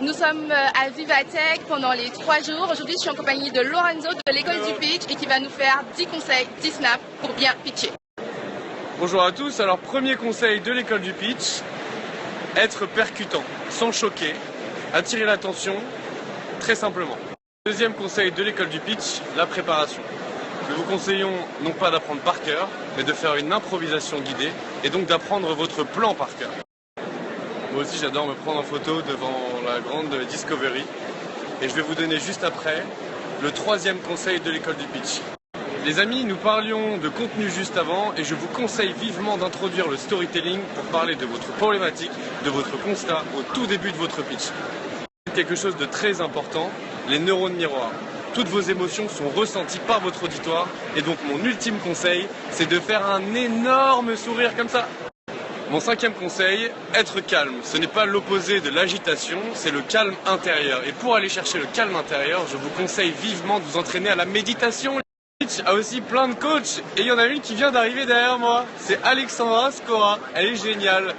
Nous sommes à Vivatech pendant les 3 jours. Aujourd'hui, je suis en compagnie de Lorenzo de l'école du pitch et qui va nous faire 10 conseils, 10 snaps pour bien pitcher. Bonjour à tous, alors premier conseil de l'école du pitch, être percutant, sans choquer, attirer l'attention, très simplement. Deuxième conseil de l'école du pitch, la préparation. Nous vous conseillons non pas d'apprendre par cœur, mais de faire une improvisation guidée et donc d'apprendre votre plan par cœur. Moi aussi j'adore me prendre en photo devant la grande Discovery et je vais vous donner juste après le troisième conseil de l'école du pitch. Les amis, nous parlions de contenu juste avant et je vous conseille vivement d'introduire le storytelling pour parler de votre problématique, de votre constat au tout début de votre pitch. Quelque chose de très important, les neurones miroirs. Toutes vos émotions sont ressenties par votre auditoire et donc mon ultime conseil, c'est de faire un énorme sourire comme ça. Mon cinquième conseil, être calme. Ce n'est pas l'opposé de l'agitation, c'est le calme intérieur. Et pour aller chercher le calme intérieur, je vous conseille vivement de vous entraîner à la méditation. Le pitch a aussi plein de coachs et il y en a une qui vient d'arriver derrière moi. C'est Alexandra Scora, elle est géniale.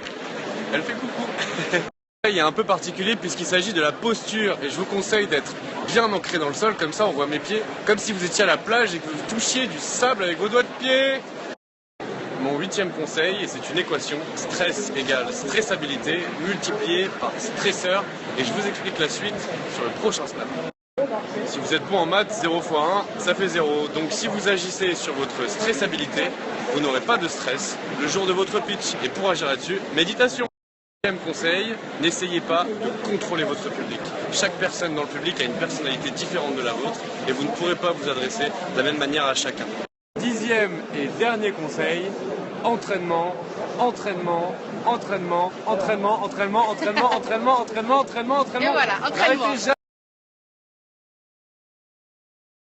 Elle fait coucou. Il est un peu particulier puisqu'il s'agit de la posture et je vous conseille d'être bien ancré dans le sol, comme ça on voit mes pieds, comme si vous étiez à la plage et que vous touchiez du sable avec vos doigts de pied. Mon huitième conseil, et c'est une équation, stress égale stressabilité multiplié par stresseur, et je vous explique la suite sur le prochain snap. Si vous êtes bon en maths, 0 x 1, ça fait 0. Donc si vous agissez sur votre stressabilité, vous n'aurez pas de stress le jour de votre pitch. Et pour agir là-dessus, méditation. Deuxième conseil, n'essayez pas de contrôler votre public. Chaque personne dans le public a une personnalité différente de la vôtre, et vous ne pourrez pas vous adresser de la même manière à chacun. Dixième et dernier conseil, entraînement, entraînement, entraînement, entraînement, entraînement, entraînement, entraînement, entraînement, entraînement, entraînement. Et voilà, entraînement.